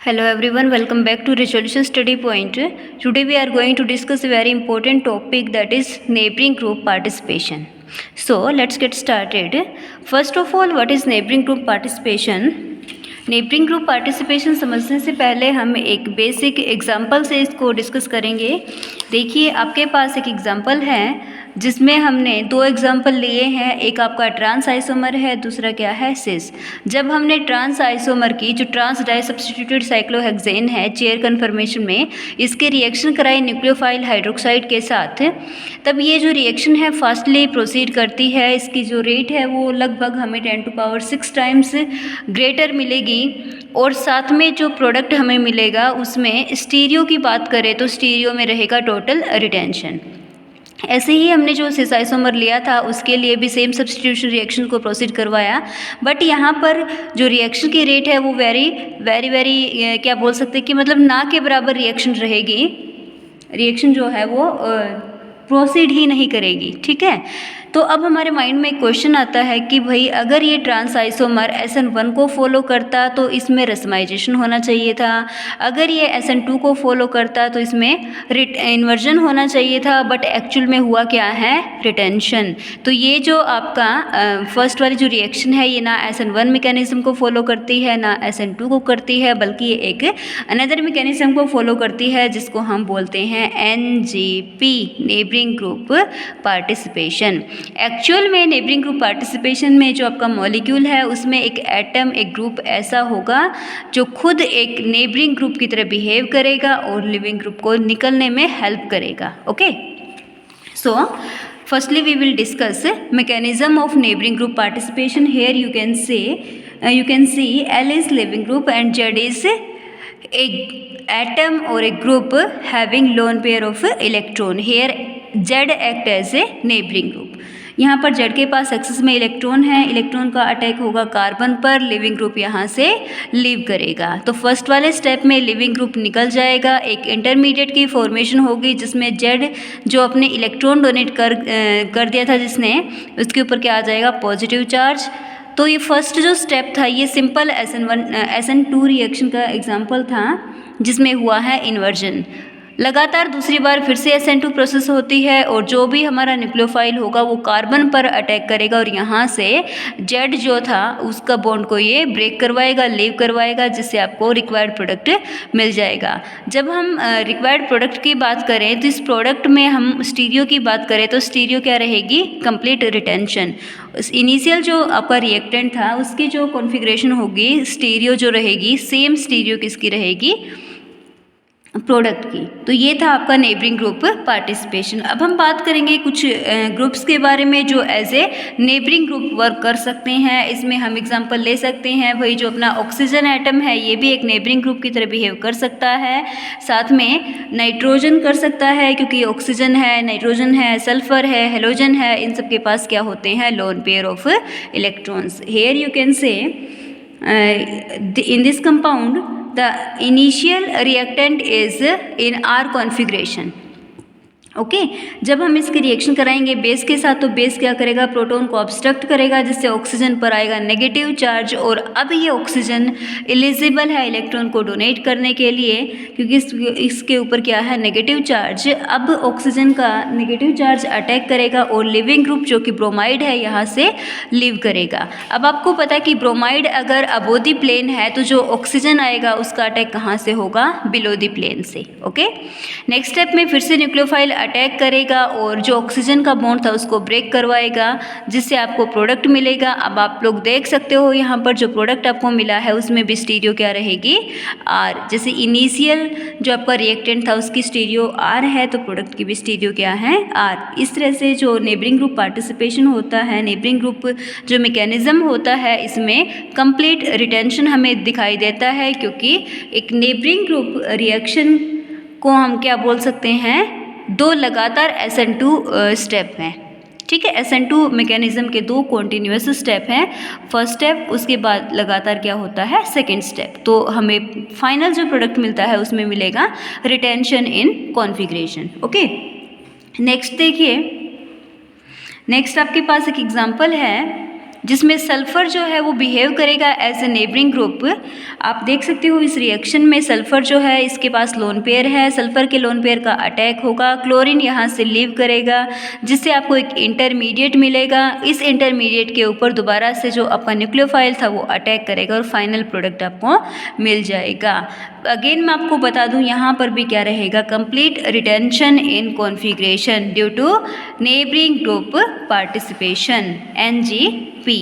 Hello everyone, welcome back to Resolution Study Point. Today we are going to discuss a very important topic, that is neighboring group participation. So let's get started. First of all, what is neighboring group participation? Neighbouring group participation समझने से पहले हम एक basic example से इसको discuss करेंगे। देखिए, आपके पास एक एग्जांपल है जिसमें हमने दो एग्जांपल लिए हैं, एक आपका ट्रांस आइसोमर है, दूसरा क्या है, सिस। जब हमने ट्रांस आइसोमर की जो ट्रांस डाई सब्स्टिट्यूटेड साइक्लोहेक्सेन है चेयर कन्फर्मेशन में, इसके रिएक्शन कराई न्यूक्लियोफाइल हाइड्रोक्साइड के साथ, तब ये जो रिएक्शन है फास्टली प्रोसीड करती है। इसकी जो रेट है वो लगभग हमें 10⁶ टाइम्स ग्रेटर मिलेगी। और साथ में जो प्रोडक्ट हमें मिलेगा उसमें स्टीरियो की बात करें तो स्टीरियो में रहेगा टोटल रिटेंशन। ऐसे ही हमने जो सिस आइसोमर लिया था उसके लिए भी सेम सब्स्टिट्यूशन रिएक्शन को प्रोसीड करवाया, बट यहाँ पर जो रिएक्शन की रेट है वो वेरी क्या बोल सकते हैं कि मतलब ना के बराबर रिएक्शन रहेगी। रिएक्शन जो है वो प्रोसीड ही नहीं करेगी, ठीक है। तो अब हमारे माइंड में एक क्वेश्चन आता है कि भाई अगर ये ट्रांस आइसोमर SN1 को फॉलो करता तो इसमें रस्माइजेशन होना चाहिए था, अगर ये SN2 को फॉलो करता तो इसमें इन्वर्जन होना चाहिए था, बट एक्चुअल में हुआ क्या है, रिटेंशन। तो ये जो आपका फर्स्ट वाली जो रिएक्शन है ये ना SN1 मैकेनिज्म को फॉलो करती है ना SN2 को करती है, बल्कि ये एक अनदर मैकेनिज्म को फॉलो करती है जिसको हम बोलते हैं NGP, neighbouring group participation. Actual में नेबरिंग ग्रुप पार्टिसिपेशन में जो आपका मॉलिक्यूल है उसमें एक एटम, एक ग्रुप ऐसा होगा जो खुद एक नेबरिंग ग्रुप की तरह बिहेव करेगा और लिविंग ग्रुप को निकलने में हेल्प करेगा। Okay, so firstly we will discuss mechanism of neighboring group participation. Here you can see L is living group and Z is a atom or a group having lone pair of electron. Here Z act as a neighboring group. यहाँ पर Z के पास axis में electron है, electron का attack होगा carbon पर, leaving group यहाँ से लीव करेगा। तो फर्स्ट वाले स्टेप में लिविंग ग्रुप निकल जाएगा, एक इंटरमीडिएट की फॉर्मेशन होगी जिसमें Z जो अपने इलेक्ट्रॉन डोनेट कर दिया था जिसने, उसके ऊपर क्या आ जाएगा, पॉजिटिव चार्ज। तो ये फर्स्ट जो स्टेप था ये सिंपल SN2 रिएक्शन का एग्जाम्पल था जिसमें हुआ है इन्वर्जन। लगातार दूसरी बार फिर से SN2 प्रोसेस होती है और जो भी हमारा न्यूक्लियोफाइल होगा वो कार्बन पर अटैक करेगा और यहाँ से Z जो था उसका बॉन्ड को ये ब्रेक करवाएगा, लीव करवाएगा, जिससे आपको रिक्वायर्ड प्रोडक्ट मिल जाएगा। जब हम रिक्वायर्ड प्रोडक्ट की बात करें तो इस प्रोडक्ट में हम स्टीरियो की बात करें तो स्टीरियो क्या रहेगी, कंप्लीट रिटेंशन। इनिशियल जो आपका रिएक्टेंट था उसकी जो कॉन्फ़िगरेशन होगी स्टीरियो जो रहेगी, सेम स्टीरियो किसकी रहेगी, प्रोडक्ट की। तो ये था आपका नेबरिंग ग्रुप पार्टिसिपेशन। अब हम बात करेंगे कुछ ग्रुप्स के बारे में जो as a neighbouring group work कर सकते हैं। इसमें हम एग्जांपल ले सकते हैं, भाई जो अपना ऑक्सीजन एटम है ये भी एक नेबरिंग ग्रुप की तरह बिहेव कर सकता है। साथ में नाइट्रोजन कर सकता है क्योंकि ऑक्सीजन है, नाइट्रोजन है, सल्फर है, हेलोजन है, इन सब के पास क्या होते हैं, lone pair of electrons. Here you can say in this compound the initial reactant is in R configuration. Okay जब हम इसकी रिएक्शन कराएंगे बेस के साथ तो बेस क्या करेगा, प्रोटॉन को ऑब्स्ट्रक्ट करेगा जिससे ऑक्सीजन पर आएगा नेगेटिव चार्ज। और अब ये ऑक्सीजन एलिजिबल है इलेक्ट्रॉन को डोनेट करने के लिए क्योंकि इसके ऊपर क्या है, नेगेटिव चार्ज। अब ऑक्सीजन का नेगेटिव चार्ज अटैक करेगा और लिविंग ग्रुप जो कि ब्रोमाइड है यहाँ से लीव करेगा। अब आपको पता है कि ब्रोमाइड अगर अबो द प्लेन है तो जो ऑक्सीजन आएगा उसका अटैक कहाँ से होगा, बिलो द प्लेन से। ओके, नेक्स्ट स्टेप में फिर से न्यूक्लियोफाइल अटैक करेगा और जो ऑक्सीजन का बॉन्ड था उसको ब्रेक करवाएगा जिससे आपको प्रोडक्ट मिलेगा। अब आप लोग देख सकते हो यहाँ पर जो प्रोडक्ट आपको मिला है उसमें भी स्टीरियो क्या रहेगी, R। जैसे इनिशियल जो आपका रिएक्टेंट था उसकी स्टीरियो R है तो प्रोडक्ट की भी स्टीरियो क्या है, R। इस तरह से जो नेबरिंग ग्रुप पार्टिसिपेशन होता है, नेबरिंग ग्रुप जो मैकेनिज्म होता है, इसमें कंप्लीट रिटेंशन हमें दिखाई देता है क्योंकि एक नेबरिंग ग्रुप रिएक्शन को हम क्या बोल सकते हैं, दो लगातार SN2 स्टेप हैं, ठीक है। SN2 मैकेनिज्म के दो कॉन्टीन्यूअस स्टेप हैं, फर्स्ट स्टेप उसके बाद लगातार क्या होता है, सेकंड स्टेप। तो हमें फाइनल जो प्रोडक्ट मिलता है उसमें मिलेगा retention in configuration. Okay, next देखिए, नेक्स्ट आपके पास एक एग्जांपल है जिसमें सल्फ़र जो है वो बिहेव करेगा एज ए नेबरिंग ग्रुप। आप देख सकते हो इस रिएक्शन में सल्फ़र जो है इसके पास लोन पेयर है, सल्फ़र के लोन पेयर का अटैक होगा, क्लोरीन यहाँ से लीव करेगा जिससे आपको एक इंटरमीडिएट मिलेगा। इस इंटरमीडिएट के ऊपर दोबारा से जो आपका न्यूक्लियोफाइल था वो अटैक करेगा और फाइनल प्रोडक्ट आपको मिल जाएगा। अगेन मैं आपको बता दूं यहाँ पर भी क्या रहेगा, complete retention in configuration due to neighbouring group participation NGP।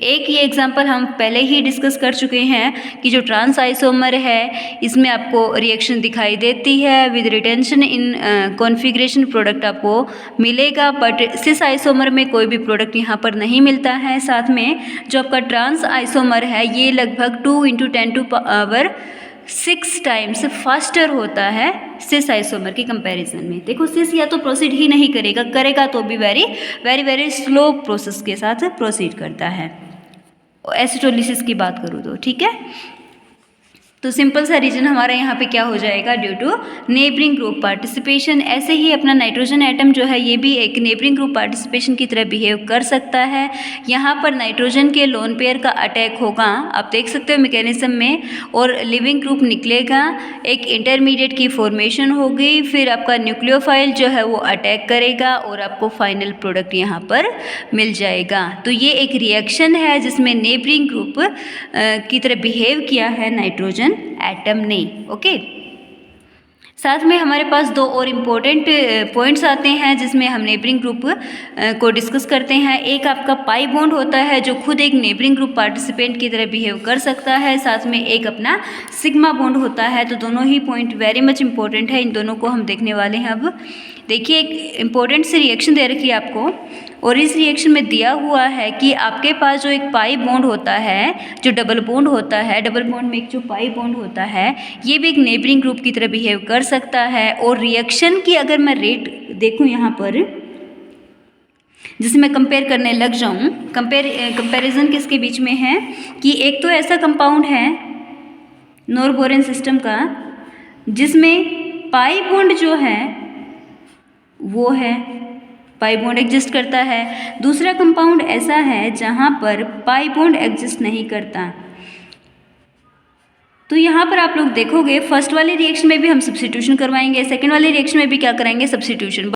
एक ये एग्जांपल हम पहले ही डिस्कस कर चुके हैं कि जो ट्रांस आइसोमर है इसमें आपको रिएक्शन दिखाई देती है with retention in configuration product आपको मिलेगा, बट सिस आइसोमर में कोई भी प्रोडक्ट यहाँ पर नहीं मिलता है। साथ में जो आपका ट्रांस आइसोमर है ये लगभग 2 × 10⁶ टाइम्स फास्टर होता है सिस आइसोमर के कंपैरिजन में। देखो सिस या तो प्रोसीड ही नहीं करेगा, करेगा तो भी वेरी स्लो प्रोसेस के साथ प्रोसीड करता है। एसिटोलिसिस की बात करूँ तो ठीक है, तो सिंपल सा रीजन हमारा यहाँ पे क्या हो जाएगा, due to neighbouring group participation. ऐसे ही अपना नाइट्रोजन एटम जो है ये भी एक नेबरिंग ग्रुप पार्टिसिपेशन की तरह बिहेव कर सकता है। यहाँ पर नाइट्रोजन के लोन पेयर का अटैक होगा, आप देख सकते हो मैकेनिज्म में, और लिविंग ग्रुप निकलेगा, एक इंटरमीडिएट की फॉर्मेशन होगी, फिर आपका न्यूक्लियोफाइल जो है वो अटैक करेगा और आपको फाइनल प्रोडक्ट यहाँ पर मिल जाएगा। तो ये एक रिएक्शन है जिसमें नेबरिंग ग्रुप की तरह बिहेव किया है नाइट्रोजन एटम ने। ओके, साथ में हमारे पास दो और इम्पोर्टेंट पॉइंट्स आते हैं जिसमें हम नेबरिंग ग्रुप को डिस्कस करते हैं। एक आपका पाई बॉन्ड होता है जो खुद एक नेबरिंग ग्रुप पार्टिसिपेंट की तरह बिहेव कर सकता है, साथ में एक अपना सिग्मा बॉन्ड होता है। तो दोनों ही पॉइंट वेरी मच इंपॉर्टेंट है, इन दोनों को हम देखने वाले हैं। अब देखिए एक इम्पोर्टेंट सी रिएक्शन दे रखी है आपको, और इस रिएक्शन में दिया हुआ है कि आपके पास जो एक पाई बॉन्ड होता है, जो डबल बॉन्ड होता है, डबल बॉन्ड में एक जो पाई बॉन्ड होता है ये भी एक नेबरिंग ग्रुप की तरह बिहेव कर सकता है। और रिएक्शन की अगर मैं रेट देखूं यहाँ पर, जिसे मैं कंपेयर करने लग जाऊं, कंपैरिजन किसके बीच में है कि एक तो ऐसा कंपाउंड है नोरबोरेन सिस्टम का जिसमें पाई बॉन्ड जो है वो है, पाई बॉन्ड एग्जिस्ट करता है। दूसरा कंपाउंड ऐसा है जहाँ पर पाई बॉन्ड एग्जिस्ट नहीं करता। तो यहाँ पर आप लोग देखोगे फर्स्ट वाले रिएक्शन में भी हम सब्स्टिट्यूशन करवाएंगे, सेकंड वाले रिएक्शन में भी क्या कराएंगे, सब्स्टिट्यूशन।